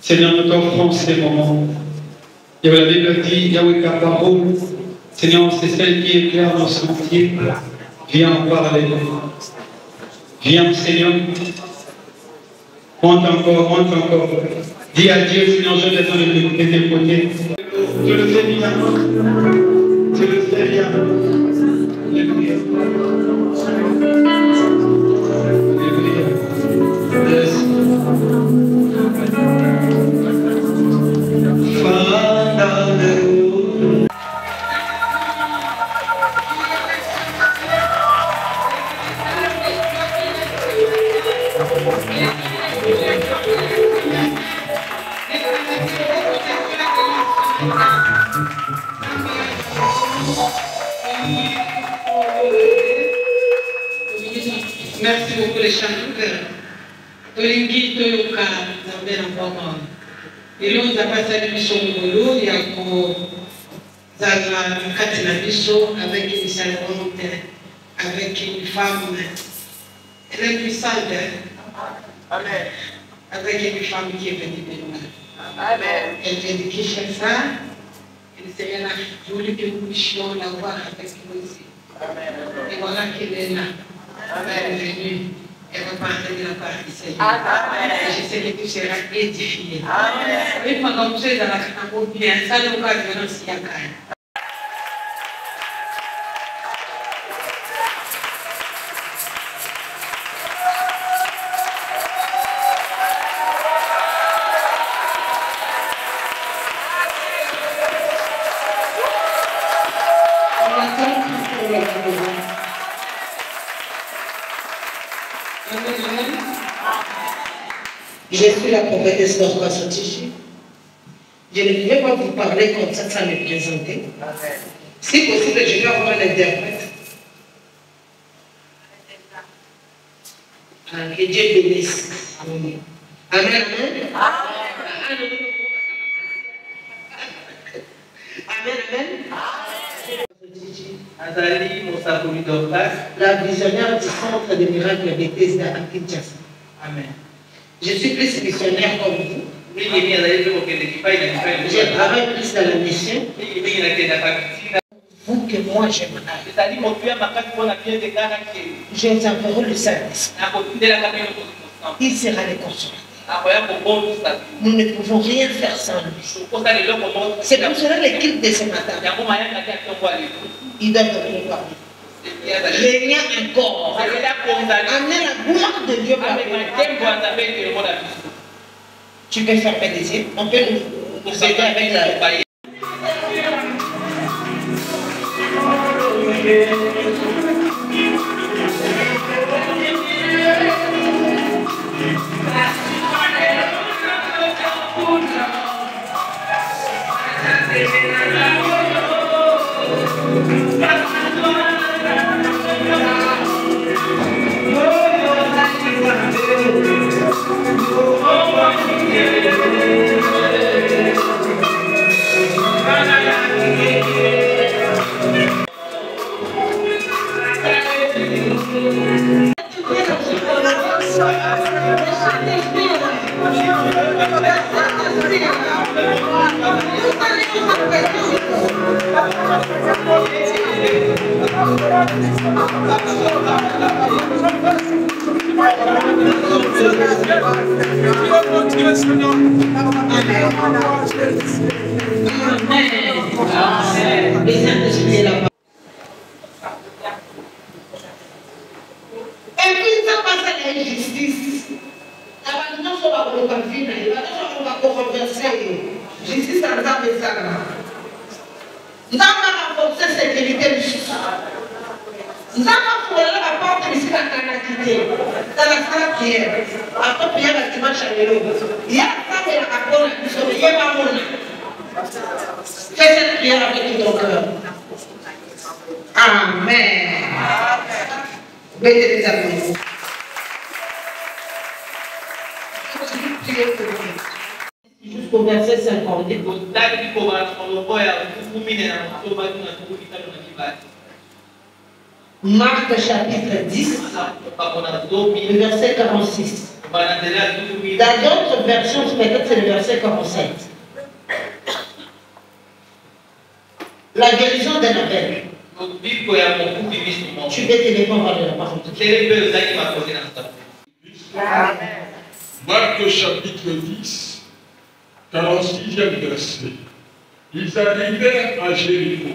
Seigneur, nous t'offrons ces moments. Et la Bible dit, Yahweh, ta parole, Seigneur, c'est celle qui éclaire nos sentiers. Viens en parler. Viens, Seigneur. Monte encore. Dis à Dieu, Seigneur, je te donne de tes côtés. Tu le fais bien. Tu le fais bien. Alléluia. Merci beaucoup les chanteurs. Tolingi Toyoka, Zambé Nampama. Et là, on a passé à l'émission de Bolo, il y a Zaza Katina Bisso avec une salle volontaire, avec une femme. Elle est puissante. Amen. Avec une femme qui est venue de nous. Amen. Elle vient de Kinshasa. Et le Seigneur a voulu que nous puissions la voir avec nous ici. Amen. Et voilà qu'elle est là. Elle est venue. Elle va parler de la part du Seigneur. Amen. Je sais que tu seras édifié. Amen. Et pendant que tu es dans la campagne, bien, ça ne va pas venir aussi à Caen. Je suis la prophétesse Norma Sotichi. Je ne pouvais pas vous parler comme ça sans me présenter. Si possible, je vais avoir l'interprète. Que Dieu bénisse. Amen. Amen. La visionnaire du centre des miracles de Bethesda à Kinshasa. Amen. Je suis plus missionnaire comme vous. Je travaille plus dans la mission. Vous que moi j'aimerais. Je vous enverrai le service. Il sera le consommateur. Nous ne pouvons rien faire sans lui. C'est pour cela l'équipe de ce matin. Il doit donner le parler. Les liens encore. Amener la gloire de Dieu par tu peux fermer les yeux. On peut nous aider avec la... Et puis ça passe à l'injustice. Maintenant, on va vivre, on va converser. Justice en temps de ça. Nous avons renforcé la sécurité du chef. Nous avons fourré la porte ici à Kanakité, dans la salle de prière. Après prière, la dimanche à l'élo. Il y a ça et la rapport, il y a ma monnaie. Fais cette prière avec tout ton cœur. Amen. Bénis les amis. Jusqu'au verset 50. Marc chapitre 10, le verset 46. Dans d'autres versions, peut-être c'est le verset 47. La guérison d'un aveugle. Tu peux te lever, on va la parole. Marc chapitre 10, 46e verset. Ils arrivèrent à Jéricho.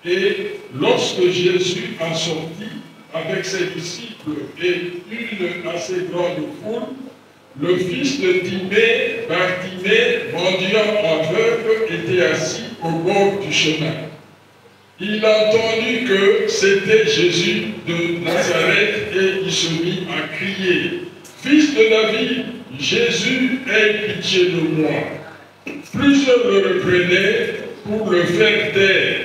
Et lorsque Jésus en sortit avec ses disciples et une assez grande foule, le fils de Timée, Bartimée, mendiant aveugle, était assis au bord du chemin. Il entendit que c'était Jésus de Nazareth et il se mit à crier: Fils de David, Jésus, aie pitié de moi. Plusieurs le reprenaient pour le faire taire,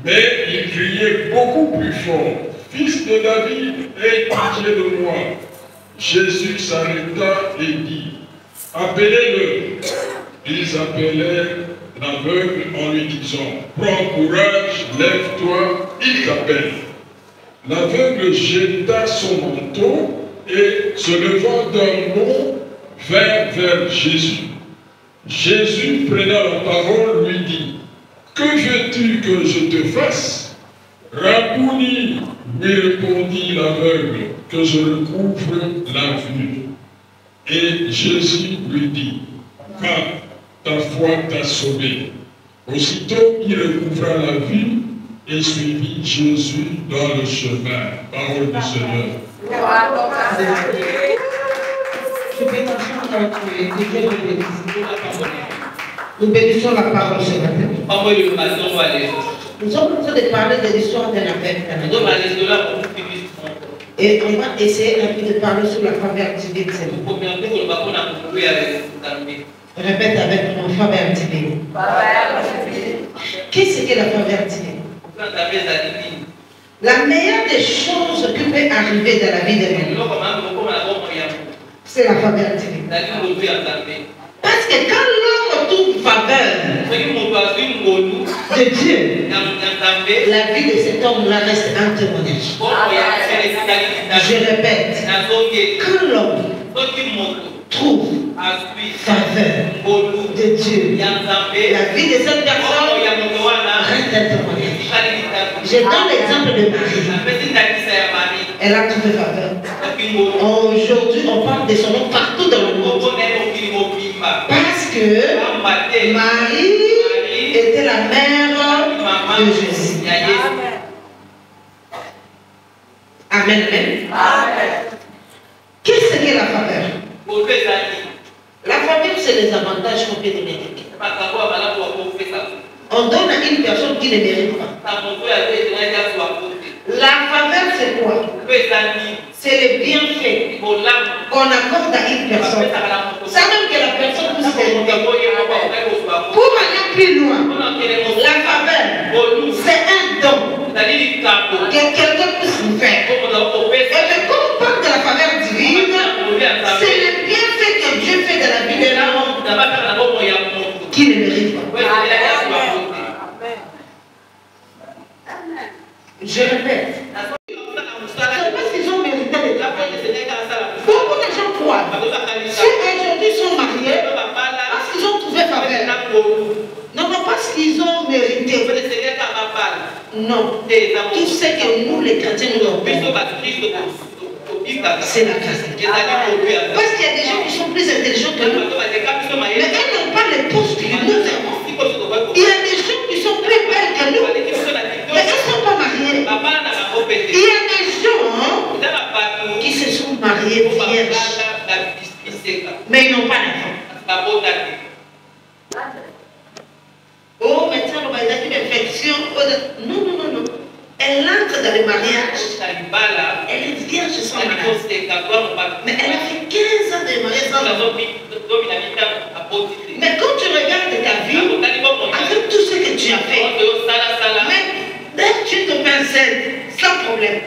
mais il criait beaucoup plus fort: Fils de David, aie pitié de moi. Jésus s'arrêta et dit: Appelez-le. Ils appelèrent l'aveugle en lui disant: Prends courage, lève-toi, il t'appelle. L'aveugle jeta son manteau et, se levant d'un bond, vint vers Jésus. Jésus, prenant la parole, lui dit: Que veux-tu que je te fasse? Rabouni, lui répondit l'aveugle, que je recouvre la vue. Et Jésus lui dit: Va, ta foi t'a sauvé. Aussitôt, il recouvra la vue et suivit Jésus dans le chemin. Parole du Seigneur. Nous bénissons la parole ce matin. Nous sommes en train de parler de l'histoire d'un aveugle. Et on va essayer un peu de parler sur la faveur divine. Répète avec mon faveur divine. Qu'est-ce que la faveur divine? La meilleure des choses qui peut arriver dans la vie de l'homme, c'est la faveur divine. Parce que quand l'homme trouve faveur de Dieu, la vie de cet homme-là reste un témoignage. Je répète, quand l'homme trouve faveur de Dieu, la vie de cette personne reste un témoignage. Je donne l'exemple de Marie. Elle a trouvé faveur. Aujourd'hui, on parle de son nom partout dans le monde. Parce que Marie était la mère de Jésus. Amen. Qu'est-ce que la faveur? La faveur, c'est les avantages qu'on peut donner. On donne à une personne qui ne mérite pas. La faveur, c'est quoi? C'est le bienfait qu'on accorde à une personne. Ça même que la personne puisse s'élever. Pour aller plus loin, la faveur, c'est un don que quelqu'un puisse nous faire. Et quand on parle de la faveur divine, c'est le bienfait que Dieu fait dans la vie de l'homme qui ne mérite pas. Je répète. C'est parce qu'ils ont mérité les faveurs. Beaucoup de gens croient. Ceux aujourd'hui sont mariés parce qu'ils ont trouvé faveur. Non, parce qu'ils ont mérité. Non. Tout ce que nous, les chrétiens, nous avons, c'est la grâce. Parce qu'il y a des gens qui sont plus intelligents que nous. Mais elles n'ont pas les postes que nous avons. Il y a des gens qui sont plus belles que nous. Mais elles ne sont pas mariées. Il y a des gens qui se sont mariés vierges. Mais ils n'ont pas d'enfant. Oh, maintenant, on va dire une infection. Non. Elle entre dans le mariage. Elle est vierge sans mariage. Mais elle a fait 15 ans de mariage sans enfant. Mais quand tu regardes ta vie, avec tout ce que tu as fait, même tu te pincelles sans problème.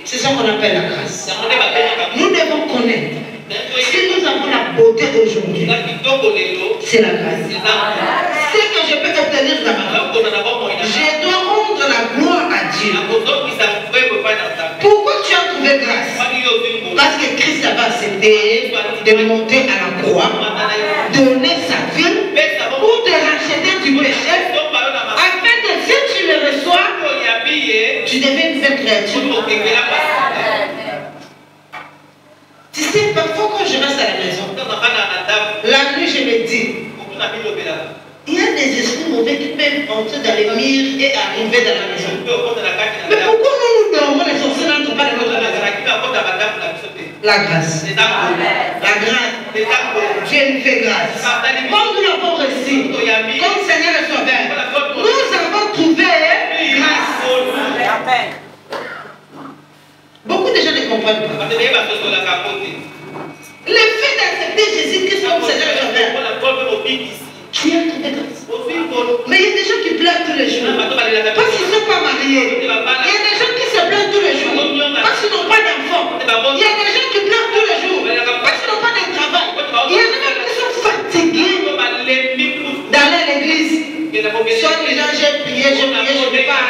C'est ça qu'on appelle la grâce. Nous devons connaître. Si nous avons la beauté aujourd'hui, c'est la grâce. Ce que je peux obtenir dans ma vie, je dois rendre la gloire à Dieu. Pourquoi tu as trouvé grâce? Parce que que Christ avait accepté de monter à la croix, donner sa vie pour te racheter du péché, afin que si tu le reçois, tu deviens une nouvelle créature. Tu sais, parfois quand je reste à la maison, la nuit je me dis, il y a des esprits mauvais qui peuvent entrer dans les murs et arriver dans la maison. Mais pourquoi nous dormons, les sorciers n'entrent pas dans notre maison? La grâce. La grâce. Dieu nous fait grâce. Comme nous l'avons reçu, comme Seigneur et Sauveur, nous avons trouvé grâce. Beaucoup de gens ne comprennent pas. Le fait d'accepter Jésus-Christ comme Seigneur et Sauveur, tu as trouvé grâce. Mais il y a des gens qui pleurent tous les jours parce qu'ils ne sont pas mariés. Il y a des gens qui se plaignent tous les jours parce qu'ils n'ont pas d'enfants. Il y a des gens qui pleurent tous les jours parce qu'ils n'ont pas de travail. Il y a des gens qui sont fatigués d'aller à l'église. Soit les gens, j'ai prié, je ne peux pas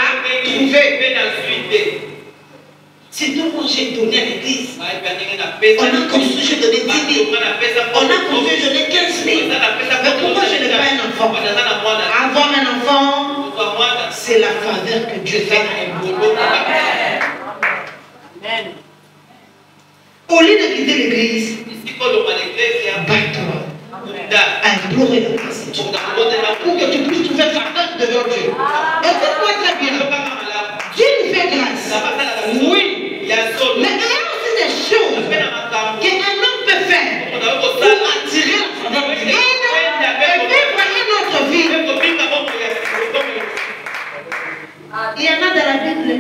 trouver. Sinon, moi j'ai donné à l'église. On a construit, j'ai donné 10 000. On a construit, j'ai donné 15 000. Mais pourquoi je n'ai pas un enfant? Avoir un enfant, c'est la faveur que Dieu fait à Amen. Au lieu de quitter l'église, bats-toi à implorer la grâce de Dieu pour que tu puisses trouver faveur devant Dieu. Écoute-moi très bien. Dieu nous fait grâce. Oui. Mais il y a aussi des choses qu'un homme peut faire pour attirer la faveur de Dieu et vivre notre vie. Il y en a dans la Bible.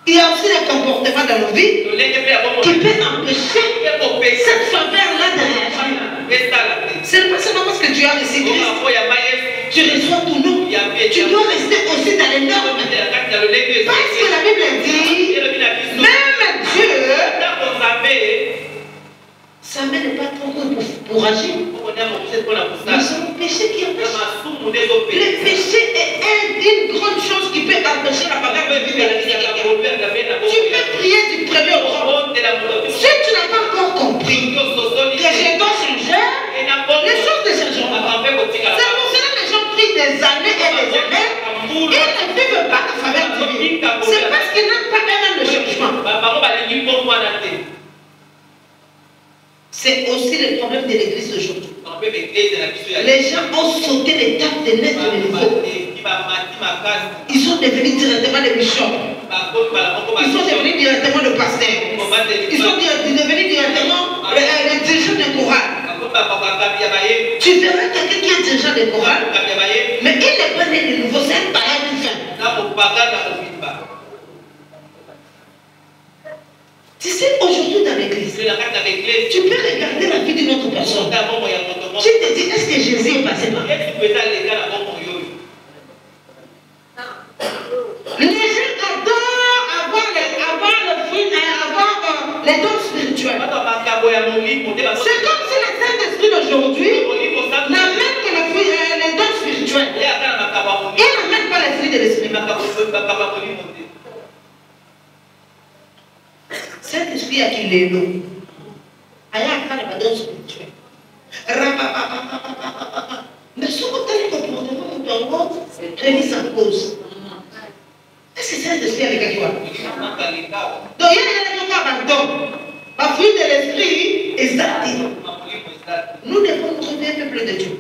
Il y a aussi des comportements dans nos vies qui peuvent empêcher cette faveur-là de réagir. Ce n'est pas seulement parce que tu as reçu Christ, tu reçois ton nom. Tu dois rester aussi dans les normes. Parce que la Bible dit, même Dieu, sa main n'est pas trop courte pour agir. Nous sommes péchés qui empêchent. Le péché est une grande chose qui peut empêcher la faveur de vivre dans la vie de quelqu'un. Tu peux prier du premier au grand. Si tu n'as pas encore compris que je dois changer, les choses ne changeront pas. C'est pour cela que les gens prient des années et des années. Ils ne vivent pas la faveur divine. C'est parce qu'ils n'ont pas un de changement. C'est aussi le problème de l'église d'aujourd'hui. Les gens ont sauté l'étape de naître de nouveau. Ils sont devenus directement des bishops. Ils sont devenus directement des pasteurs. Ils sont devenus directement les dirigeants des chorales. Tu verras quelqu'un qui est dirigeant des chorales, mais il n'est pas né de nouveau, c'est un païen du fin. Tu sais, aujourd'hui dans l'église, tu peux regarder la vie d'une autre personne. Tu te dis, est-ce que Jésus est passé par là? Les gens adorent avoir les dons spirituels. C'est comme si le Saint-Esprit d'aujourd'hui n'amène que les dons spirituels. Il n'amène pas les fruits de l'esprit. Saint-Esprit a qu'il est l'eau. Il y a un don spirituel. Mais ce que tu as le comportement de ton monde, remise en cause. Est-ce que Saint-Esprit est avec toi? Donc il y a des gens qui abandonnent. Par fruit de l'esprit, exacté. Nous devons nous trouver un peuple de Dieu.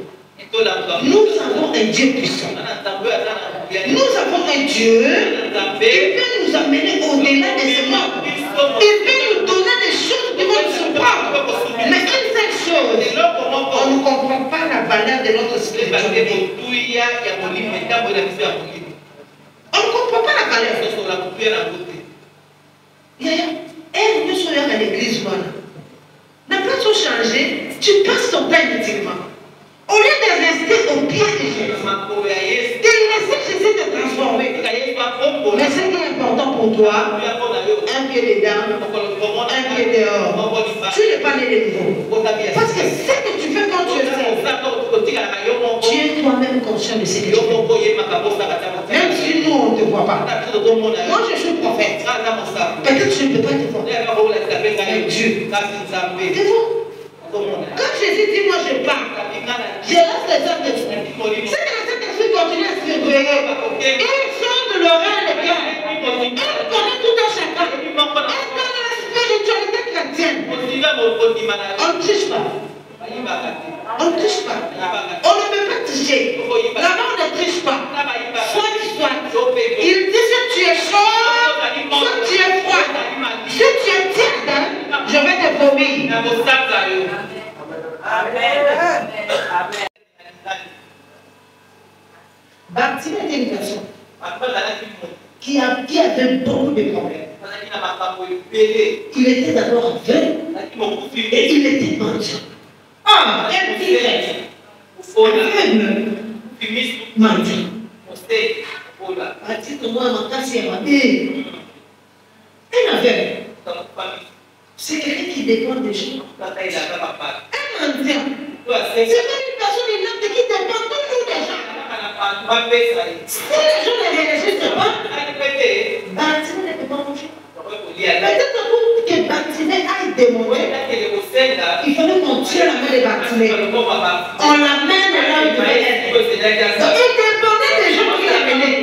Nous avons un Dieu puissant. Nous avons un Dieu qui peut nous amener au-delà de ce monde. Il peut nous donner des choses qui vont nous surprendre. Mais une seule chose, on ne comprend pas la valeur de notre spiritualité. On ne comprend pas la valeur. Nous sommes à l'église. La place a changé, tu passes ton temps inutilement. Au lieu de rester au pied de Jésus, de laisser Jésus te transformer. Mais ce qui est important pour toi, un pied dedans, un pied dehors. Tu n'es pas né de nouveau. Parce que ce que tu fais quand tu es seul, tu es toi-même conscient de ce que tu fais. Même si nous, on ne te voit pas. Moi, je suis prophète. Peut-être que je ne peux pas te voir. avec Dieu. C'est vous. Quand Jésus dit moi je pars, je laisse les hommes de Dieu. C'est que les Saint-Esprit continue à se réveiller. Ils sont de l'oreille les cœurs. Ils connaissent tout un chacun. Ils connaissent la spiritualité chrétienne. On ne touche pas. On ne touche pas. On ne peut pas toucher. Là-bas, on ne touche pas. Soit tu sois. Il dit si tu es chaud, soit tu es froid. Si tu es tiède, je vais te vomir. Amen. Bartimée était une personne qui avait beaucoup de problèmes. Il était d'abord aveugle et il était mendiant. Ah, quel tigre! Aveugle, mendiant. Dites-moi, ma casse est rabée. Un aveugle. C'est quelqu'un qui dépend des gens. Un mendiant. C'est comme une personne inapte qui dépend toujours des gens. Si les gens ne réagissent pas, Bartimée ne peut pas manger. Peut-être que Bartimée aille demander, il fallait qu'on tire la main de Bartimée. On l'amène là où il devait être. Donc il dépendait des gens qui l'amenaient.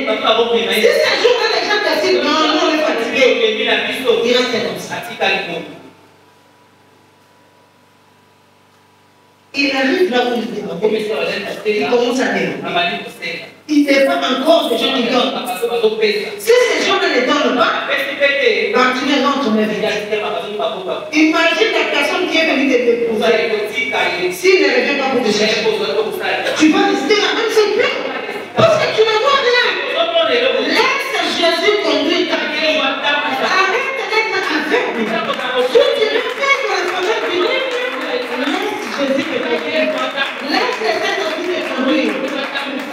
Si ces jours-là, les gens décident, non, on est fatigué, il reste comme ça. Il arrive là où il demande. Il commence à demander. Il n'est pas encore des gens qui donnent. Si ces gens ne les donnent pas, Bartimée rentre dans la vie. Imagine la personne qui est venue te déposer. S'il ne revient pas pour te chercher, tu vas rester là même s'il plaît. Parce que tu ne vois rien. Laisse Jésus conduire ta vie. Arrête d'être aveugle. Si tu veux faire la première vie, laisse Jésus te conduire. Laisse les Saint-Esprit te conduire.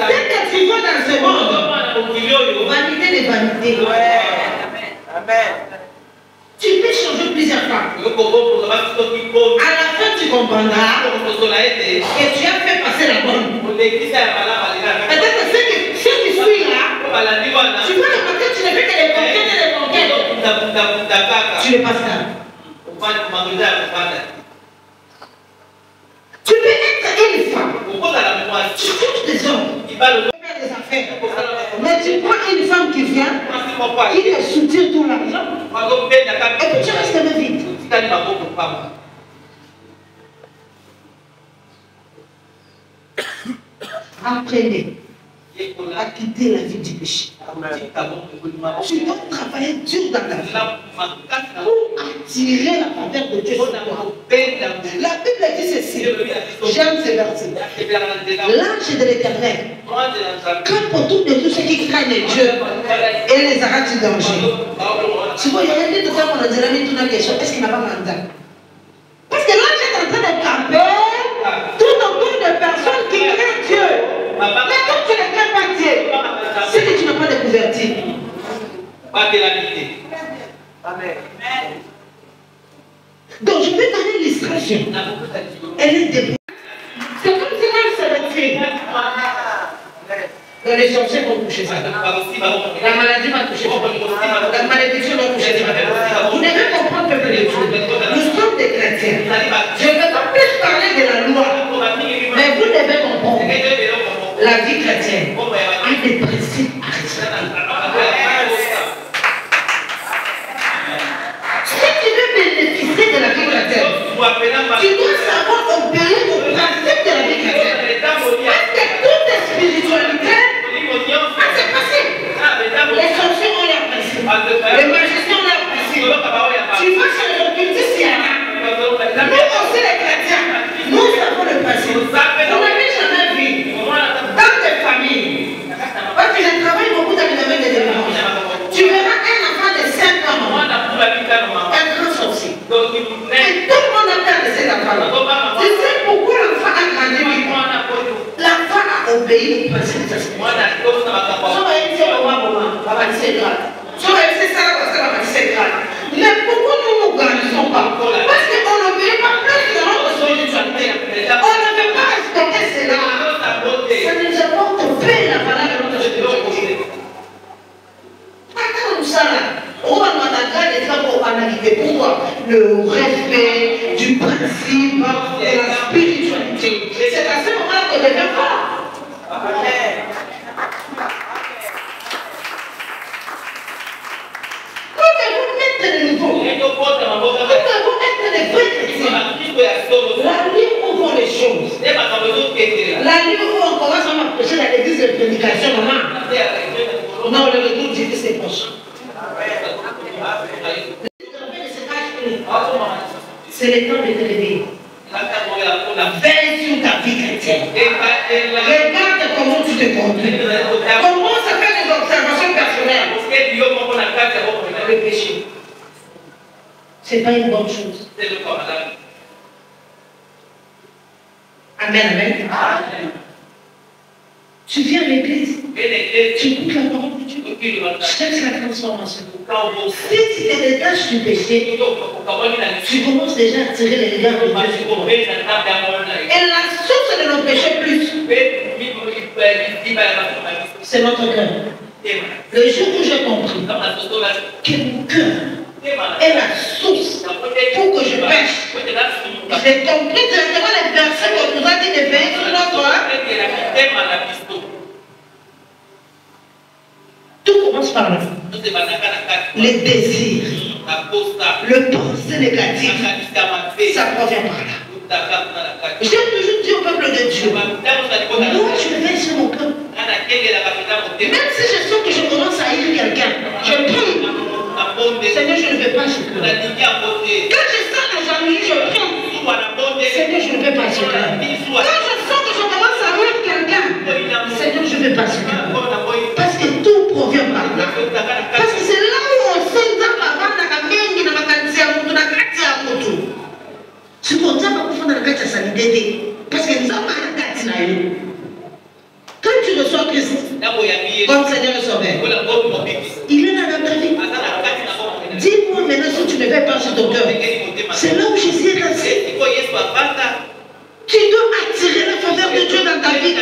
Dès que tu vas dans ce monde, vanité des vanités. Amen. Tu peux changer plusieurs fois. À la fin, tu comprendras que tu as fait passer la bonne. Peut-être que ceux qui suivent là, tu vois le paquet, tu ne fais que les conquêtes et les conquêtes. Tu les passes là. Tu peux être une femme. Tu touches des hommes. Tu fais des affaires. Mais tu prends une femme qui vient, qui te soutient tout l'argent, et puis tu restes même vite. Apprenez à quitter la vie du péché. Tu dois travailler dur dans ta vie pour attirer la faveur de Dieu sur toi. La Bible dit ceci, j'aime ce verset. L'ange de l'Éternel campe autour de tous ceux qui craignent Dieu et les arrête du danger. Tu vois, il y a un temps qu'on a dit une question, est-ce qu'il n'a pas mandat? Parce que l'ange est en train de camper tout autour de personnes qui craignent Dieu. Mais quand tu ne crains pas Dieu, c'est que tu n'as pas de couverture. Amen. Donc je vais donner l'illustration. Elle est debout. C'est comme si elle se retire. Les sorciers vont toucher ça. La maladie va toucher ça. La malédiction va toucher ça. Vous devez comprendre que nous sommes des chrétiens. Je ne vais pas plus parler de la loi, mais vous devez comprendre. La vie chrétienne a des principes à respecter. Si tu veux bénéficier de la vie chrétienne, tu dois savoir opérer au principe de la vie chrétienne. Parce que toute spiritualité a ses principes. Les sorciers ont leurs principes. Les magiciens ont leurs principes. Tu vas chez les occultistes, il y en a. Nous aussi les chrétiens, nous avons le principe. Vous n'avez jamais vu dans tes familles. Parce que je travaille beaucoup dans le domaine des délivrances. Tu verras un enfant de 5 ans, un grand sorcier. Et tout le monde a peur de cet enfant. Tu sais pourquoi l'enfant a grandi vite? L'enfant a obéi au principe de sa mais pourquoi nous ne grandissons pas? Parce qu'on n'obéit pas plus de notre spiritualité. On ne veut pas respecter cela. Ça nous apporte paix la valeur de notre spiritualité. Attends, nous ça là. On va nous attaquer les gens pour analyser. Pourquoi? Le rêve sensible de la spiritualité. C'est à ce moment-là qu'on devient fort. Quand vous mettez de nouveau, quand vous êtes des vrais chrétiens, la nuit où on voit les choses, la nuit où on commence à m'approcher dans l'église de prédication, maman, non, le retour du Christ est proche. C'est le temps de te lever. Veille sur ta vie chrétienne. Regarde comment tu te conduis. Commence à faire des observations personnelles. Le péché, ce n'est pas une bonne chose. Amen, amen. Tu viens à l'église, tu écoutes la parole de Dieu, cherche la transformation. Si tu te détaches du péché, tu commences déjà à attirer les regards de Dieu sur toi. Et la source de nos péchés plus, c'est notre cœur. Le jour où j'ai compris que mon cœur est la source pour que je pêche, j'ai compris directement les versets qu'on nous a dit de veiller sur notre cœur. Tout commence par là. Les désirs, le pensée négatif, ça provient par là. J'ai toujours dit au peuple de Dieu, moi je veille sur mon cœur. Même si je sens que je commence à haïr quelqu'un, je prie. Seigneur, je ne veux pas ce cœur. Quand je sens la jalousie, je prie. Seigneur, je ne veux pas ce cœur. Quand je sens que je commence à haïr quelqu'un, Seigneur, je ne veux pas ce cœur. Parce que tout provient par là. Parce que c'est là où on sait que la mengi na makanzi ya mtu na kati ya mtu. Sikotaka kufanya na kati ya sanidede. Parce que nous avons un kati na yo. Quand tu reçois Christ comme Seigneur et Sauveur, il est dans notre vie. Dis-moi maintenant si tu ne fais pas sur ton cœur. C'est là où Jésus est assis. Tu dois attirer la faveur de Dieu dans ta vie.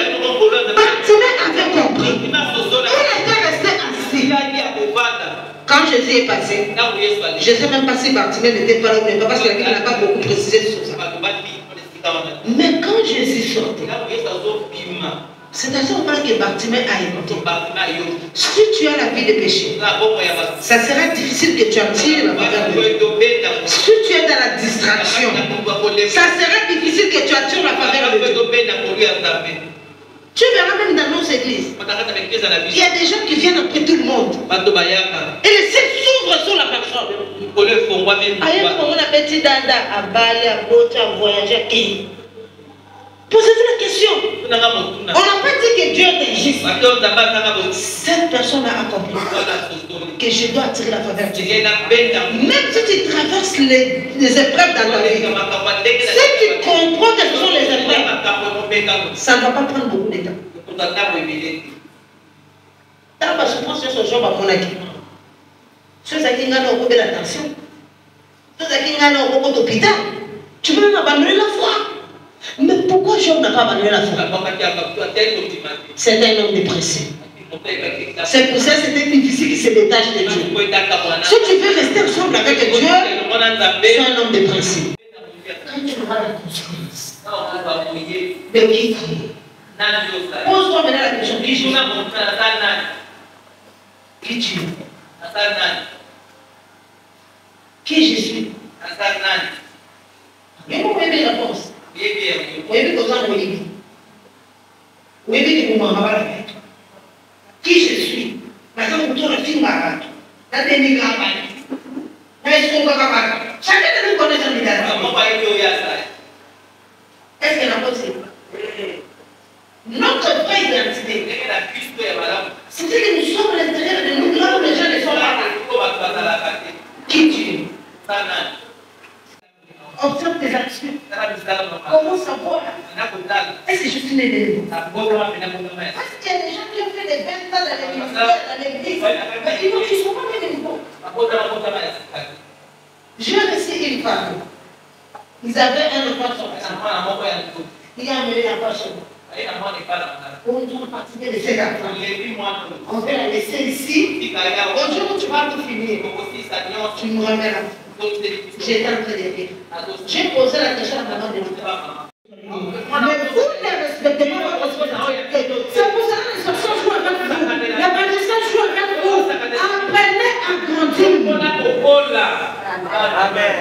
Bartimée avait compris. Il était resté assis. Quand Jésus est passé, je ne sais même pas si Bartimée n'était pas là ou pas, parce qu'il n'a pas beaucoup précisé sur ça. Mais quand Jésus sortait, c'est à ce moment que Bartimée a écouté. Si tu as la vie de péché, ça sera difficile que tu attires la faveur de Dieu. Si tu es dans la distraction, ça sera difficile que tu attires la faveur de Dieu. Tu verras même dans nos églises, il y a des gens qui viennent après tout le monde. Et le ciel s'ouvre sur la personne. Posez-vous la question. On n'a pas dit que Dieu est injuste. Cette personne a compris que je dois attirer la faveur de Dieu. Même si tu traverses les épreuves dans ta vie, si tu comprends quelles sont les épreuves, ça ne va pas prendre beaucoup de temps. Parce que je pense que ce jour va prendre ceux qui ont beaucoup d'attention, ceux qui ont beaucoup d'hôpital, tu veux abandonner la foi. Mais pourquoi Job n'a pas abandonné la foi? C'est un homme dépressif. C'est pour ça que c'était difficile qu'il se détache de Dieu. Si tu veux rester ensemble avec Dieu, c'est un homme dépressif. Quand tu auras la conscience de qui tu es, pose-toi maintenant la question, qui je suis? Qui tu es? Qui je suis? Mais vous pouvez la réponse. Qui je suis? Chacun de nous connaît son identité. Est-ce qu'elle a posé? Notre vraie identité, c'est que nous sommes à l'intérieur de nous, là où les gens ne sont pas là. Qui tu es? Observe tes actions. Comment savoir? Est-ce que je suis né de nouveau? Parce qu'il y a des gens qui ont fait des 20 ans dans l'église, mais ils ne sont pas nés de nouveau. J'ai reçu une femme. Ils avaient un enfant sur la. Il a amené l'enfant chez nous. On doit partir de ces enfants. On va la laisser ici. Au jour où tu vas tout finir, tu me remets là. J'étais en train de dire. J'ai posé la question à maman de l'autre. Mais vous ne respectez pas votre responsabilité. C'est pour ça que les sorciers jouent avec vous. Les magiciens jouent avec vous. Apprenez à grandir. Amen.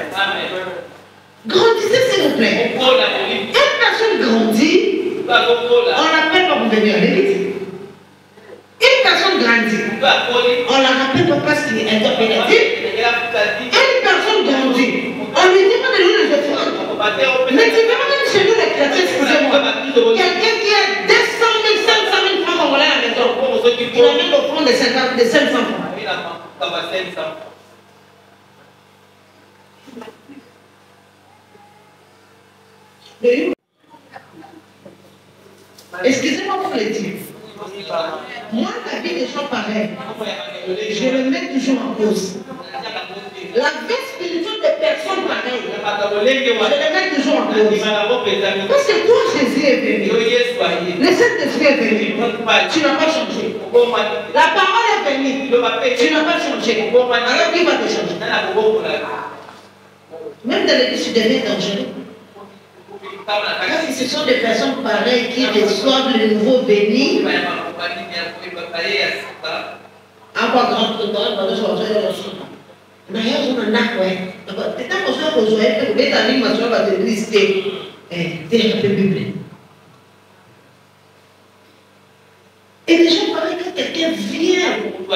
Grandissez s'il vous plaît. Une personne grandit, on l'appelle pas pour venir à l'église. Une personne grandit, on la rappelle pas parce qu'elle doit venir. Une personne grandit, on lui dit pas de nous les offrandes. Mais tu verras même chez nous les chrétiens, excusez-moi, quelqu'un qui a 200 000, 500 000 francs congolais à la maison, il a même l'offrande de 500 francs. Excusez-moi pour le dire. Moi, la vie des gens pareils, je le mets toujours en cause. La vie spirituelle des personnes pareilles, je le mets toujours en cause. Parce que toi, Jésus est venu. Le Saint-Esprit est venu. Tu n'as pas changé. La parole est venue. Tu n'as pas changé. Alors qui va te changer? Même dans l'église, tu deviens dangereux. Parce que ce sont des personnes pareilles qui reçoivent le nouveau béni. Encore grand, et les gens pareils, quand quelqu'un vient à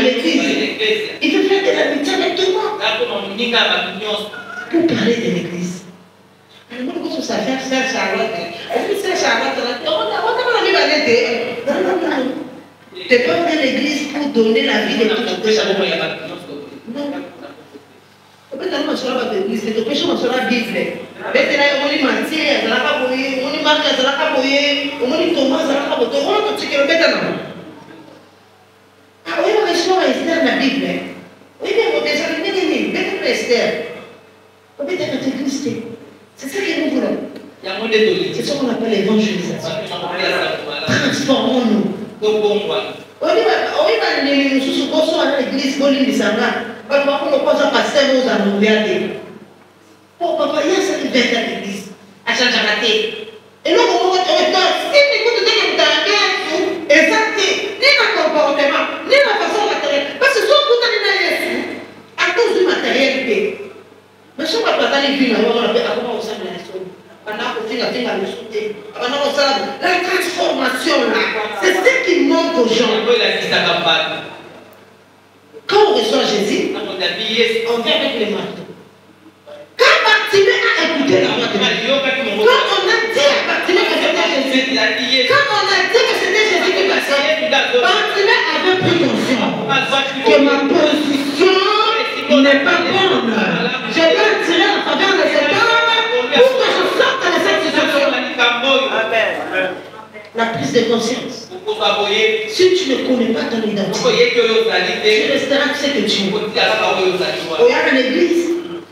l'église, il veut faire de l'amitié avec tout le monde pour parler de l'église. Alors, moi, je ça faire Charlotte. Est-ce que c'est Charlotte? Non. Tu peux venir à l'église pour donner la vie de tout le monde. Non. On peut tellement sur la Bible, c'est que péché on sera Bible. Maintenant, on dit Matthieu, ça n'a pas bouillé, on dit Marc, ça n'a pas bouillé, on dit Thomas, ça n'a pas bouillé. On dit que tu veux mettre là. Ah oui, on reçoit Esther dans la Bible. Oui, mais on déjà dit, mettez Esther. On peut être Christ. C'est ça que nous voulons. C'est ce qu'on appelle l'évangélisation. Transformons-nous. Oui, mais nous sommes à l'église, on pose un pasteur aux annoncés. Oh, papa, il y a ça qui vient à l'église. À Chanjaraté. Et nous, on va te dire, si tu écoutes que tu as bien exact, ni le comportement, ni la façon matérielle. Parce que si on peut à cause du matériel, mais si on va pas aller vivre, on va faire comment on s'en met. La transformation là, c'est ce qui manque aux gens. Quand on reçoit Jésus, on vient avec les marteaux. Quand Bartimée a écouté la voix de Dieu, quand on a dit à Bartimée que c'était Jésus, quand on a dit que c'était Jésus qui passait, Bartimée avait pris conscience que ma position n'est pas bonne. Je dois tirer en faveur de cet homme pour que je sorte de cette situation. Amen. La prise de conscience. Si tu ne connais pas ton identité, tu resteras ce que tu es. Il y a une église,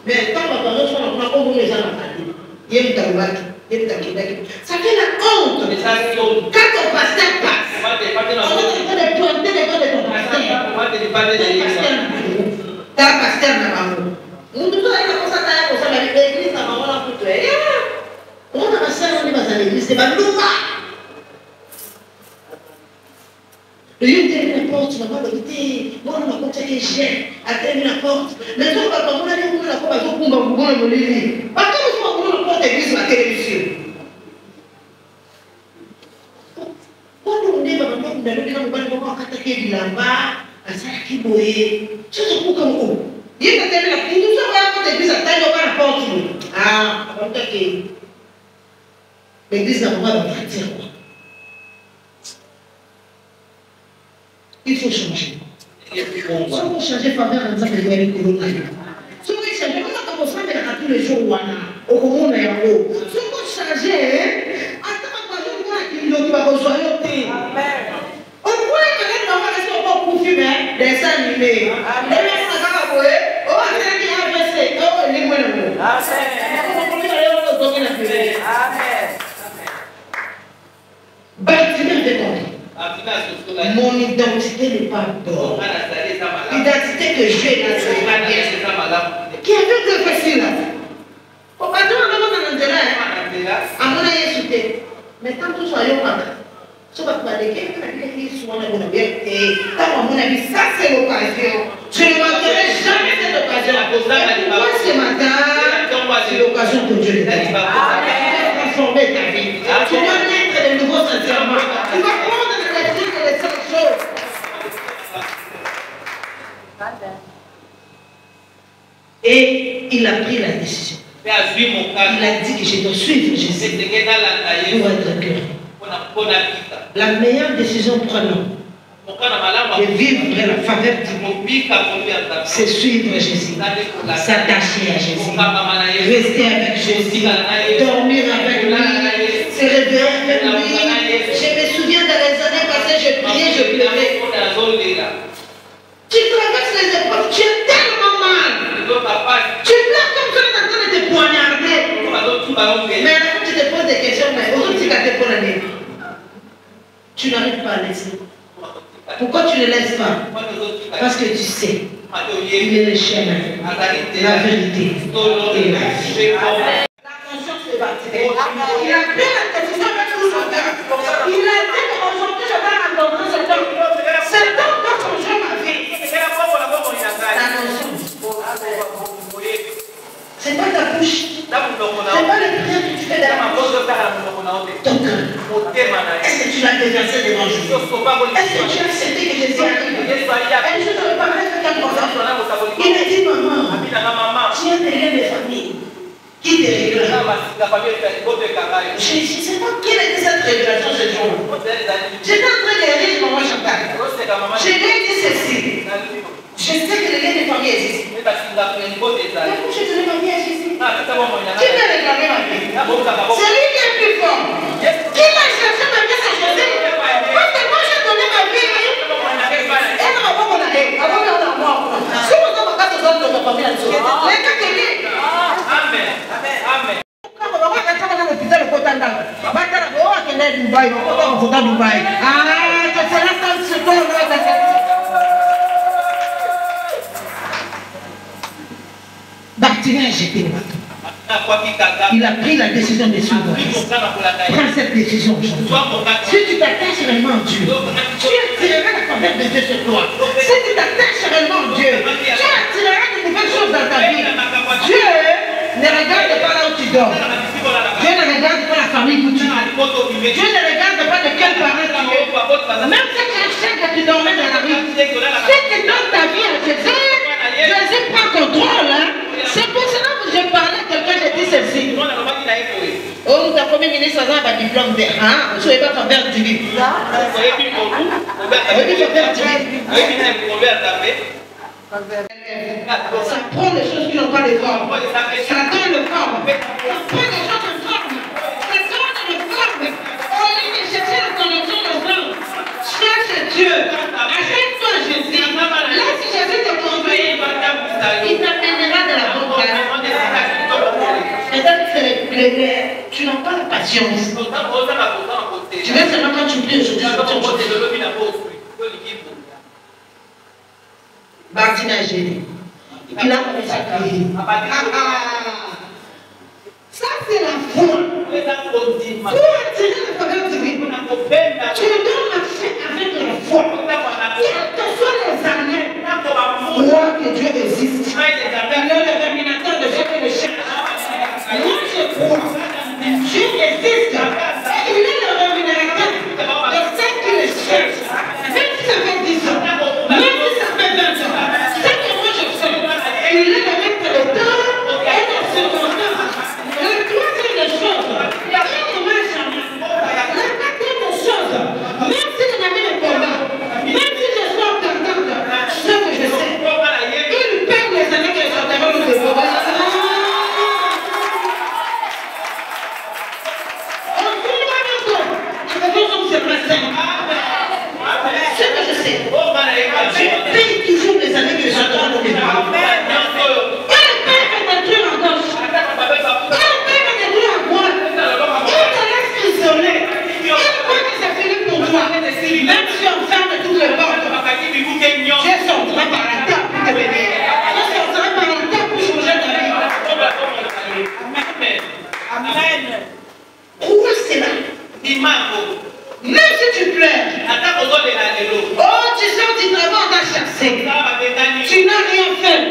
mais quand on parle, on a comme les gens il y a une ça fait la honte. Quand ton pasteur passe, on est en train de planter les gens de ton pasteur. T'as un pasteur là-bas. Nous tous, on a ça à l'église, on a pour toi. On a passé à l'église, c'est pas nous. Le lieu de la porte, tu vas pas le quitter. Moi, on m'a compté que j'ai atteint la porte. Mais toi, on a dit que la porte, on va vous le lit. Parce que nous sommes la porte de l'église, la télévision. Quand on est dans le monde, on a dit qu'on va attaquer du là-bas, à ça qui boye. Tu sais pourquoi on il y a des gens qui nous ont pas l'église, à taille, on va la porte. Ah, on va attaquer. L'église n'a pas de partir. Il faut changer. Si on veut changer, il faut faire un certain nombre de choses. Si on veut changer, on va commencer à tous les jours. Au moment où on est en haut. Si on veut changer, attends, on va rejoindre. On voit que on va rester encore pour fumer des dessins animés. On va faire des AVC. Oh, les mots. Bartimée avait compris. Mon identité n'est pas bonne. L'identité que j'ai là, ce n'est pas bien. Qui a vu que facile là? Au patron, on va dans là. À mon avis, c'était. Mais tant que soit au patron. Ça va pas aller. Ça, c'est l'occasion. Je ne manquerai jamais cette occasion. Moi, ce matin, c'est l'occasion que Dieu t'a dit. Transformer ta vie. Tu dois naître de nouveau sincèrement. Tu vas prendre la vie de les 5 choses. Et il a pris la décision. Il a dit que je dois suivre Jésus pour être guéri. La meilleure décision pour un homme de vivre la faveur divine, c'est suivre Jésus, s'attacher à Jésus, rester avec Jésus, dormir avec lui, se réveiller avec lui. Je me souviens dans les années passées, je priais, je pleurais. Tu traverses les épreuves, tu es tellement mal. Tu pleures comme ça, tu es en train de te poignarder. Mais alors tu te poses des questions, mais aujourd'hui tu as pour l'année. Tu n'arrives pas à laisser. Pourquoi tu ne laisses pas? Parce que tu sais, il est le chemin, la vérité et la vie. La conscience est bâtie. Il a pris la décision avec tout son cœur. Il a dit qu'aujourd'hui je vais rencontrer cet homme. Cet homme doit changer ma vie. La conscience. C'est pas ta bouche. C'est pas le prière que tu fais derrière ton cœur. Est-ce que tu l'as déversé devant Jésus? Est-ce que tu as accepté que Jésus arrive? Et je te parlais de quelqu'un. Il a dit, maman, tu as des liens de famille qui te réglent. Je ne sais pas quelle était cette révélation ce jour. J'étais en train de lire maman Chantal. Je lui ai dit ceci. Je sais que les liens de famille existent. Mais pourquoi je te l'ai marié à Jésus? Qui m'a réclamé ma vie? C'est lui qui est plus fort. Qui m'a cherché ma vie, c'est Jésus. Parce que moi j'ai donné ma vie. Et non, avant qu'on arrive, avant qu'on arrive à moi. Si vous avez un cas de zone de la famille, les cas qui est. Amen. Amen. Quand on va à l'hôpital, le Kotanda, on va à Dubaï, on va à Dubaï. Ah, c'est la seule seconde. Bartimée a jeté le bateau. Il a pris la décision de suivre. Prends cette décision aujourd'hui. Si tu t'attaches réellement à Dieu, tu attireras la faveur de Dieu sur toi. Si tu t'attaches réellement à Dieu, tu attireras de nouvelles choses dans ta vie. Dieu ne regarde pas là où tu dors. Dieu ne regarde pas la famille où tu es. Dieu ne regarde pas de quel parent tu es. Même si tu es chèque que tu dormais dans la rue, si tu donnes ta vie à Jésus, Jésus prend contrôle. C'est pour cela que je parlais à quelqu'un, j'ai dit ceci. Oh, nous avons premier ministre a un diplôme de vous ne soyez pas faveur du livre. Oui, faveur du livre. Ça prend des choses qui n'ont pas de forme. Ça donne le forme. Ça prend des choses de forme. Ça donne le forme. Au lieu de chercher la connexion de forme, cherche Dieu. Achète-toi Jésus. Là, si Jésus te conduit, il t'amènera de la bonne place. Et tu n'as pas la patience. Tu vas seulement quand tu pries aujourd'hui. Bartimée a gêné. Il a commencé à crier. Ça, c'est la foi. Pour attirer la faveur divine, tu dois marcher avec la foi. Quelles que soient les années, crois que Dieu existe. Il est le terminateur de ce que je cherche. Moi, je crois. Dieu existe. Et il est le rémunérateur de ce qu'il cherche. Même si ça fait 10 ans, même si ça fait 20 ans, ce que moi je fais, il est le maître de temps et de circonstances. La troisième des choses, il ne marche jamais. La quatrième des choses, même si je n'avais le combat, même si je suis entendante, ce que je sais, il paye les années que je t'avais le développement. Ce que je sais, je paye toujours les années que j'attends au départ. Elle paye mes détruire en gauche. Elle paye mes détruire à droite. Elle te laisse isolé. Elle croit que c'est fini pour toi. Même si on ferme toutes les portes, je sortirai par la table pour te bénir. Je sortirai par la table pour Crois cela. Même si tu pleures, oh, tu sors du travail, on t'a chassé. Tu n'as rien fait.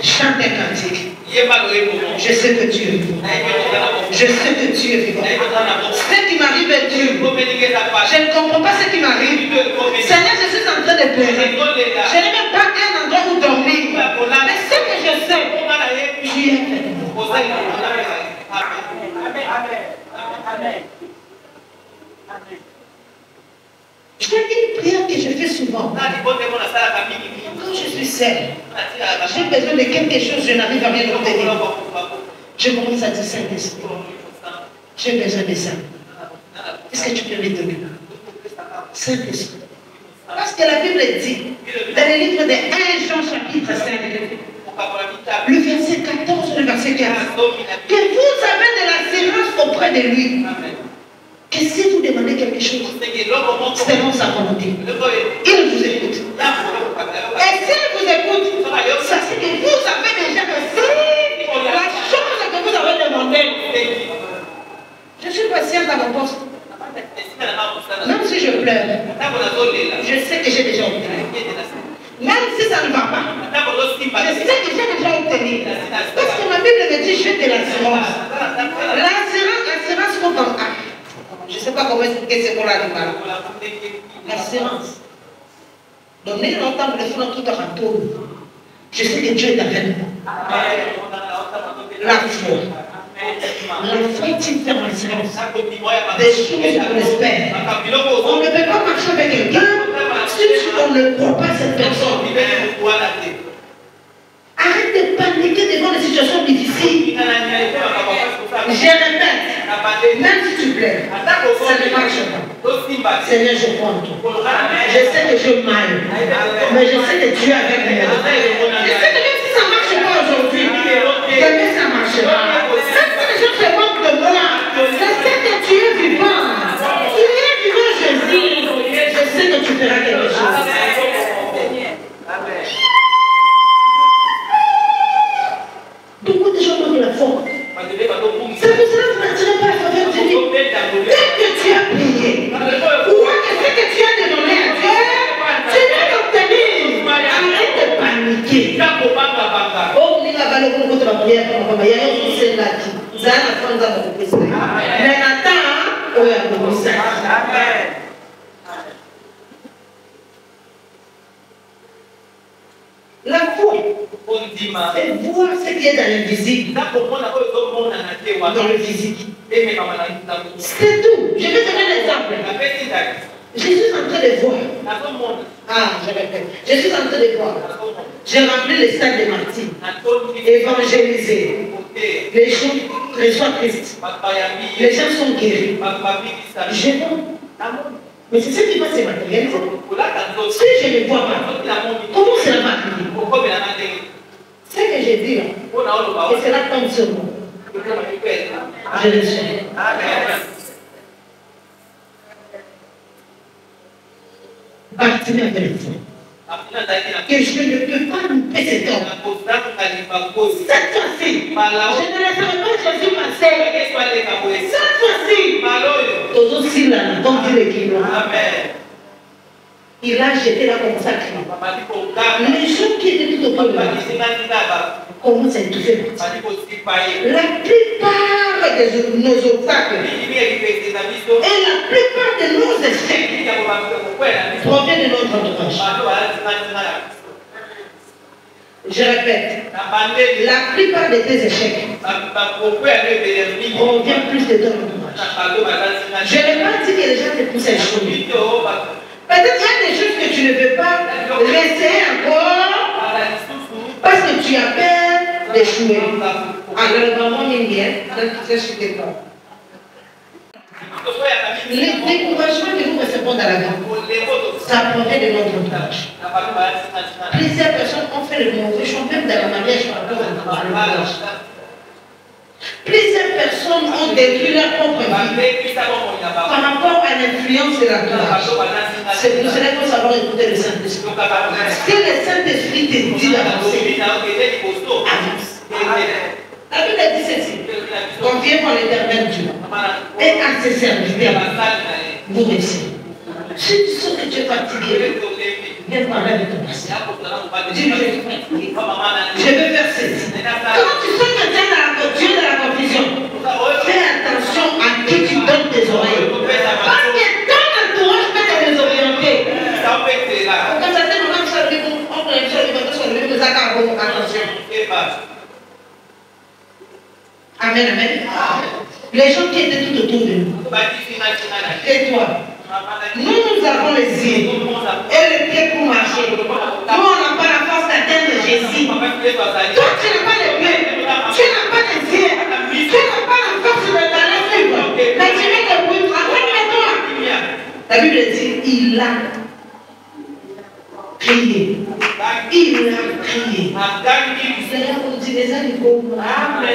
Chante un cantique. Je sais que tu es vivant. Je sais que tu es vivant. Ce qui m'arrive est dur. Je ne comprends pas ce qui m'arrive. Seigneur, je suis en train de pleurer. Je n'ai même pas un endroit où dormir. Mais ce que je sais, tu es vivant. Amen. J'ai une prière que je fais souvent. Quand je suis seule, j'ai besoin de quelque chose, je n'arrive à rien obtenir. Je commence à dire Saint-Esprit. J'ai besoin de ça. Est-ce que tu peux me donner? Saint-Esprit. Parce que la Bible dit, dans le livre de 1 Jean chapitre 5, le verset 14, le verset 15, que vous avez de l'assurance auprès de lui. Que si vous demandez quelque chose, c'est dans sa volonté. Il vous écoute. Et s'il vous écoute, sachez que vous avez déjà reçu la chose que vous avez demandée. Je suis patiente à mon poste. Même si je pleure, je sais que j'ai déjà obtenu. Même si ça ne va pas, je sais que j'ai déjà obtenu. Parce que ma Bible me dit, je fais de l'assurance. L'assurance compte en A. Je ne sais pas comment expliquer ce mot-là. L'assurance. Donc, nous longtemps, nous faisons tout en retour. Je sais que Dieu est avec nous. La foi. La foi est une ferme assurance. Des choses qu'on espère. On ne peut pas marcher avec quelqu'un si on ne croit pas cette personne. Arrête de paniquer devant les situations difficiles. Je répète, même si tu plais, ça ne marche pas. Seigneur, je crois en toi. Je sais que je mal, mais je sais que tu es avec moi. Je sais que même si ça ne marche pas aujourd'hui, demain ça marchera. Même si les gens se moquent de moi, je sais que tu es vivant. Tu es vivant, Jésus. Je sais que tu feras quelque chose. Beaucoup de gens manquent la foi. C'est pour cela que vous n'attirez pas la faveur de Dieu. Dès que tu as prié, ou ce que tu as demandé à Dieu, tu vas l'obtenir. Arrête de paniquer. Oh, on est là-bas, on va prière pour moi. Il y a un autre c'est là qui. Ça a la fin de la prière. Mais attends, on va commencer. Amen. La foi, c'est voir ce qui est dans l'invisible, dans le physique. C'est tout. Je vais donner un exemple. Je suis en train de voir. Ah, je répète. Je suis en train de voir. J'ai rempli les stades de Martyrs, évangélisé. Les gens reçoivent Christ. Les gens sont guéris. Je vois. Mais c'est ce qui va se matérialiser. Si je ne vois pas, comment cela va arriver? Ce que j'ai dit là, que cela tombe sur moi. Je le suis. Bartimée avec le fond. Que je ne peux pas louper cet homme. Cette fois-ci, je ne laisserai pas Jésus passer. Cette fois-ci, tous aussi là, comme Dieu le dit. Il a jeté la comme ça. Les gens qui étaient tout autour de lui commencent à étouffer. La plupart de nos obstacles et la plupart de nos échecs proviennent de notre entourage. Je répète, la plupart de tes échecs proviennent plus de ton entourage. Je n'ai pas dit que les gens te poussent à échouer. Peut-être qu'il y a des choses que tu ne veux pas rester encore parce que tu as peur d'échouer. Alors, vraiment, il y a les découragements que nous recevons dans la vie, ça provient de notre entourage. Plusieurs personnes ont fait le mauvais choix, même dans le mariage par rapport à l'entourage. Plusieurs personnes ont détruit leur propre vie par rapport à l'influence de l'entourage. C'est pour cela qu'il faut savoir écouter le Saint-Esprit. Si le Saint-Esprit te dit d'avancer, avance. La Bible dit ceci. Confiez par l'Éternel Dieu. et à ses serviteurs. Vous réussissez. Si tu sens que tu es fatigué, viens parler avec ton pasteur. Dis-lui, je vais faire ceci. Quand tu sens que tu es dans la confusion, fais attention à qui tu donnes tes oreilles. Parce que ton entourage peut te désorienter. Quand ça te demande ça, attention. Amen, amen. Les gens qui étaient tout autour de nous. Et toi? Nous avons les yeux et les pieds pour marcher. Nous, on n'a pas la force d'atteindre Jésus. Toi, tu n'as pas les pieds, tu n'as pas les yeux, tu n'as pas la force de d'aller suivre. Mais tu es debout, accompagne-toi. La Bible dit, il a crié. Il a crié. Seigneur, on dit les animaux. Amen.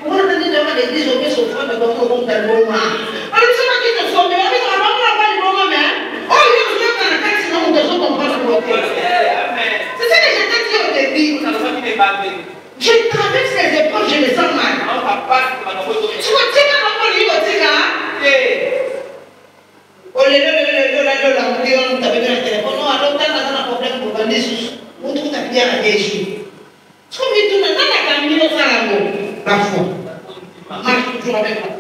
On a donné devant l'église, on met son frère, mais on monte dans le moment. On ne sait pas qui te sauve, mais on dit, on va pas le moment, mais on lui a dans la tête, sinon on doit comprendre le côté. C'est ça que je t'ai dit au début. Je traverse les épreuves, je me sens mal. Tu vois, tu vas pas lui dire, oh, on t'avait bien le téléphone. Non, alors, tu as un problème pour vendre sous. On trouve ta pierre à déjouer. Tu vois, mais tout le monde a caminé au salaud. La foi. Marche toujours avec moi.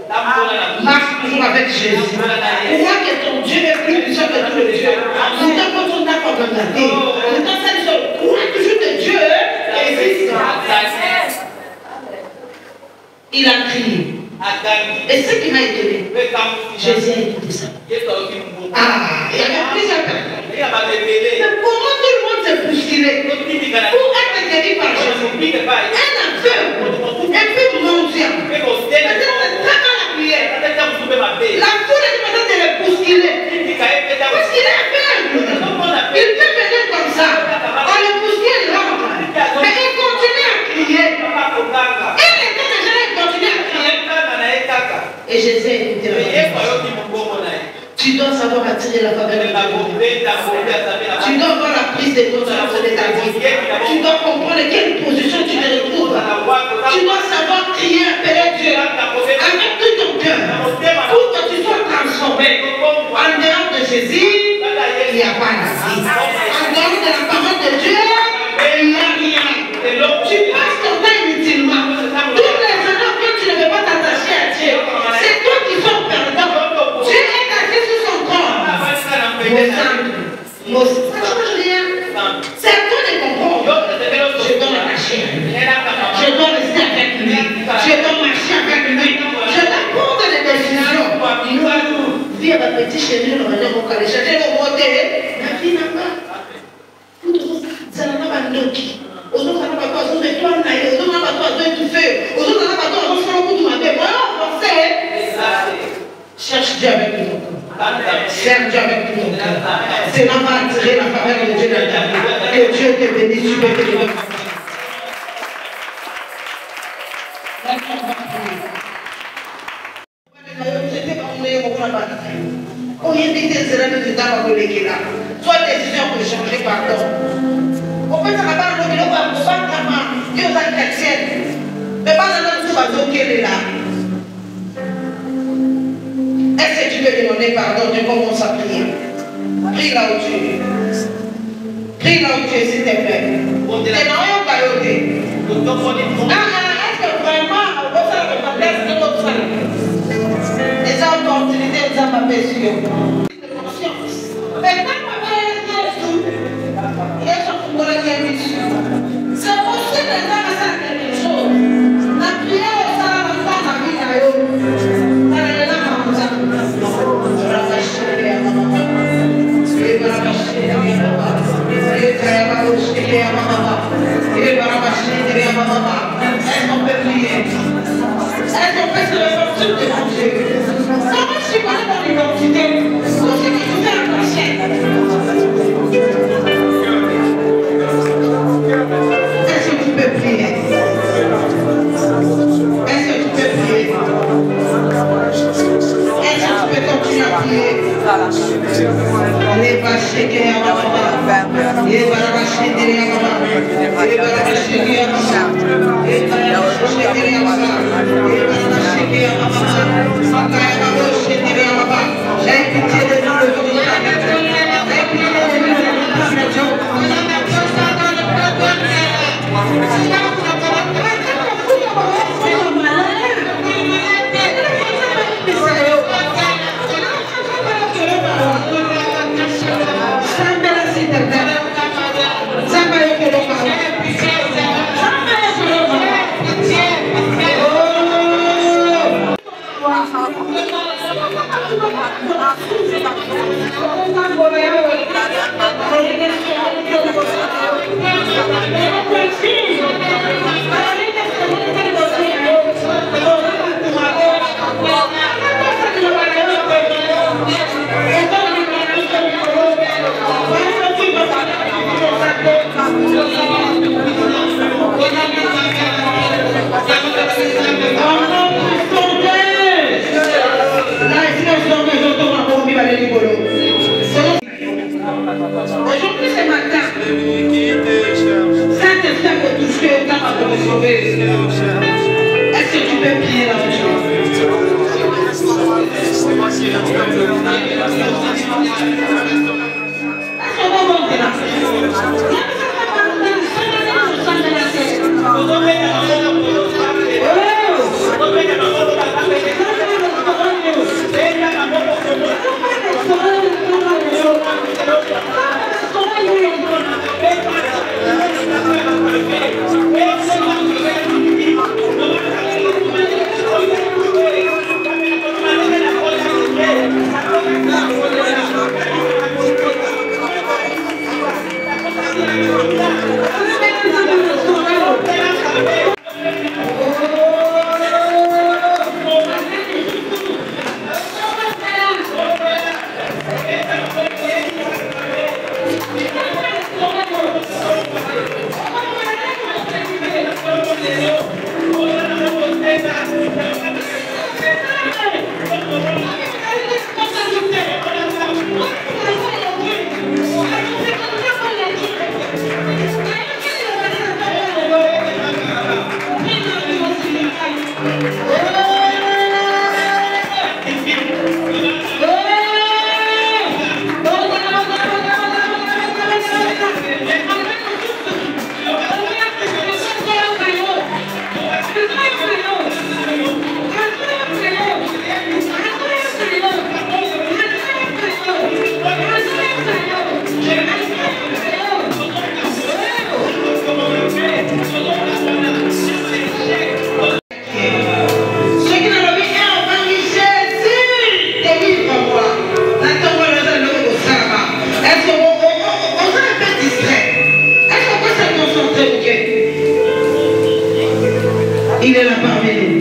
Marche toujours avec Jésus. Vois que ton Dieu est plus puissant que tous les dieux. Nous t'avons ton d'accord de la vie. Nous t'avons crois toujours que Dieu existe. Il a crié. Et ce qui m'a étonné, Jésus a écouté ça. Ah, il y avait plusieurs personnes. Mais comment tout le monde s'est bousculé pour être guéri par Jésus? Un aveugle, un peu mendiant. Peut-être très mal appuyé. La foule est en train de le bousculer. Parce qu'il est aveugle. Il peut venir comme ça. On le bouscule, il rentre. Mais il continue à crier. Il était déjà là, il continue à crier. Et Jésus a écouté la voix. Tu dois savoir attirer la faveur de Dieu. Tu dois avoir la prise de conscience de ta vie. Tu dois comprendre quelle position tu te retrouves. Tu dois savoir crier, appeler Dieu avec tout ton cœur pour que tu sois transformé. En dehors de Jésus, il n'y a pas la vie. En dehors de la parole de Dieu, il n'y a rien. Tu passes ton temps inutilement. Tous les années que tu ne veux pas t'attacher à Dieu, c'est toi qui sors perdant. Dieu est assis sur son trône. Ça ne change rien. C'est à toi de comprendre. Je dois m'attacher à lui. Je dois rester avec lui. Je dois marcher avec lui. Je dois prendre des décisions. Nous, vie à ma petite chérie, on va dire au calé. J'ai le mot de la vie n'a pas. Ça n'a pas de noki. Aux autres, ça n'a pas de toi, aux autres, naïe. Aux autres, ça n'a pas de toi, aux autres, tu fais. Aux autres, ça n'a pas de toi, aux autres, ça n'a pas de toi. Mais moi, on pensait. Cherche Dieu avec tout ton cœur. Serve Dieu avec tout ton cœur. Cela va attirer la faveur de Dieu dans ta vie. Que Dieu te bénisse, tu peux te bénir. On y dit que c'est là que tu t'as collègue là. Soit décision pour changer pardon. On peut s'en avoir le bureau pour pas comment Dieu va chrétienne. Mais pas dans notre bateau qui est là. Est-ce que tu peux demander pardon? Tu commences à prier. Prie là où tu es. Prie là où tu es, s'il te plaît. C'est dans un caillot. Est-ce que vraiment, on va faire le problème de notre famille? Les opportunités, nous avons pas sûr. Mais quand on va Jésus, il est sur le pouvoir de Jésus. C'est possible de faire quelque chose. La prière, ça va faire la vie à eux. Ça va les faire. Est-ce qu'on peut prier? Est-ce qu'on peut se lever sur des projets? Comment je suis parlé dans l'identité? Pour ce qui vous fait accrocher. Est-ce que tu peux prier? Est-ce que tu peux prier? Est-ce que tu peux continuer à prier? Les vaches qui sont à maman. Les vaches qui sont à maman. Les vaches qui sont à maman. Les vaches qui sont à maman. Les vaches qui sont à maman. Aujourd'hui, ce matin, Saint-Esprit pour toucher au temps de me sauver. Est-ce que tu peux prier là aujourd'hui? Est-ce qu'on va monter là? Il est là parmi nous.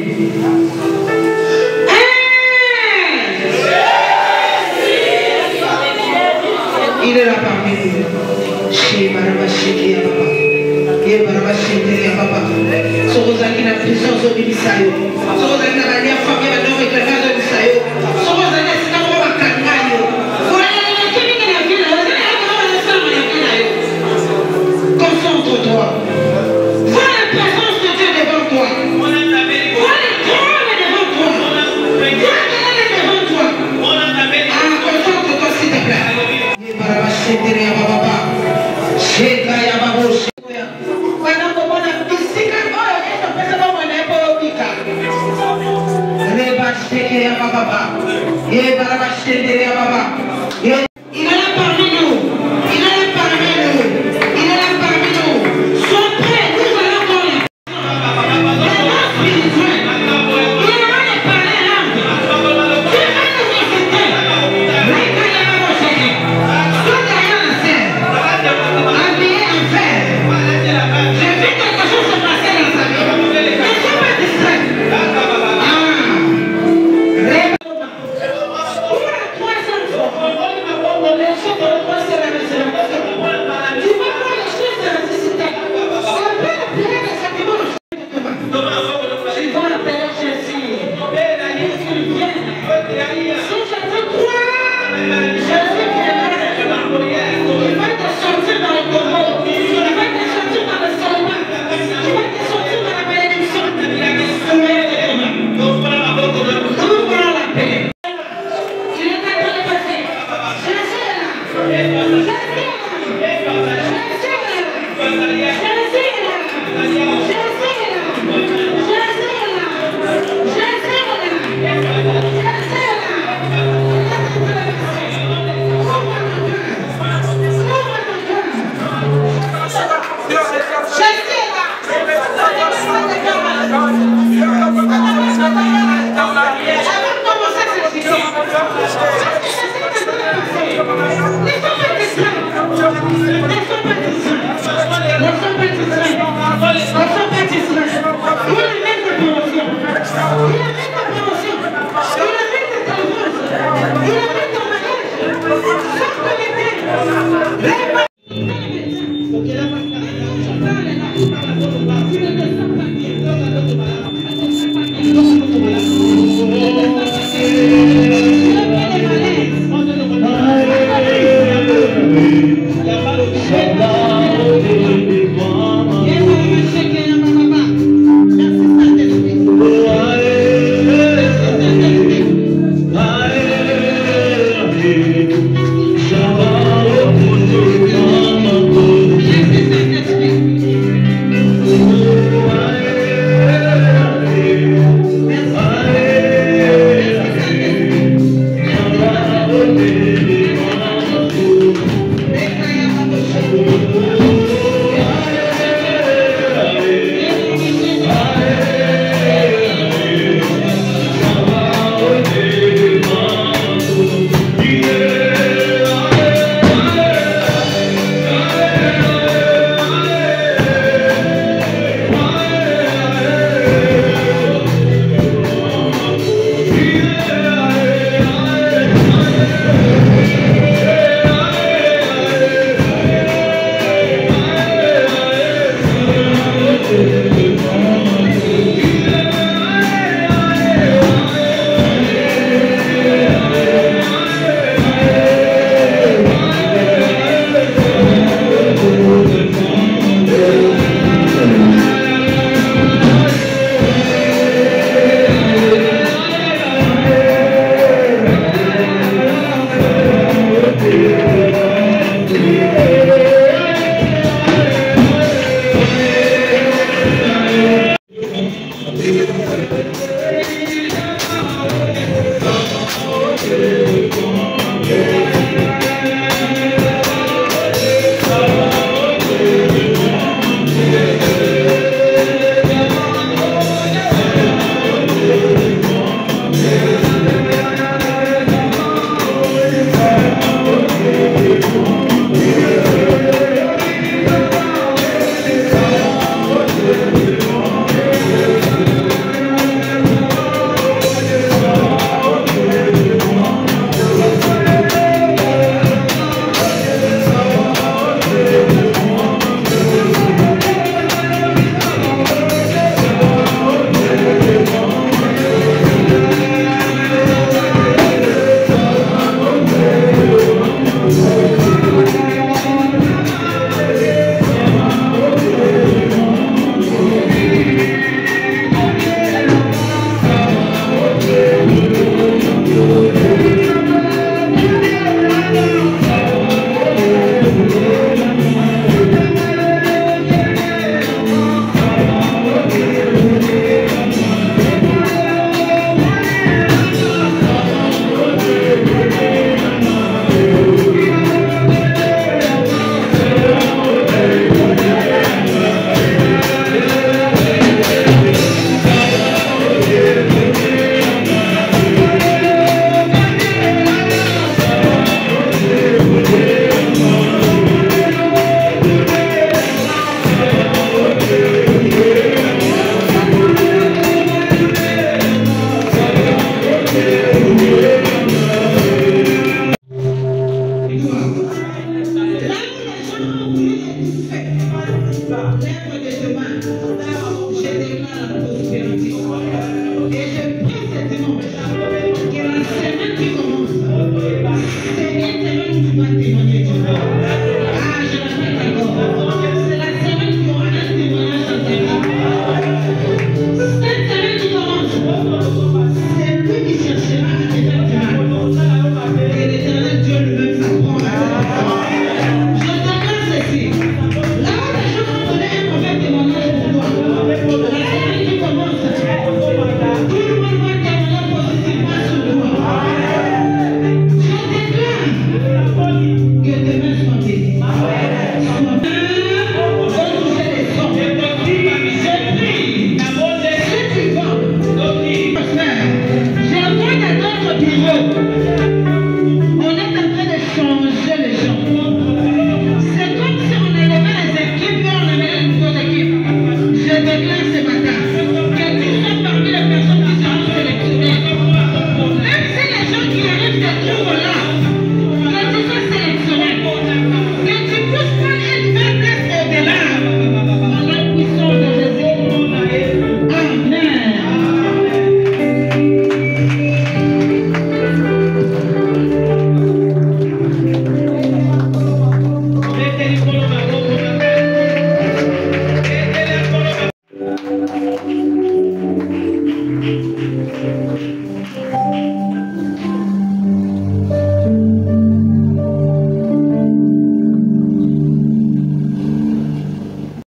Il est là parmi nous. Chez Madame Chéki à papa. Et Madame Chéki à papa. Sorozaki na puissance au Bisayo. Sorozaki na manière famille à nous réclamer au Bisayo. Sorozaki c'est comme un cangayo. Concentre-toi. Vois la présence de Dieu devant toi. Vois les trônes devant toi. Vois qu'elle est devant toi. Concentre-toi s'il te plaît. Il est là parmi nous. Il est là parmi nous. Il est là parmi nous. Sois prêt, nous allons connaître. Les mots spirituels. Il va les parler l'âme. Tu vas nous visiter. Sois derrière la scène. Habillé en fer. J'ai vu quelque chose se passer dans sa vie. Ne sois pas distrait. Yeah.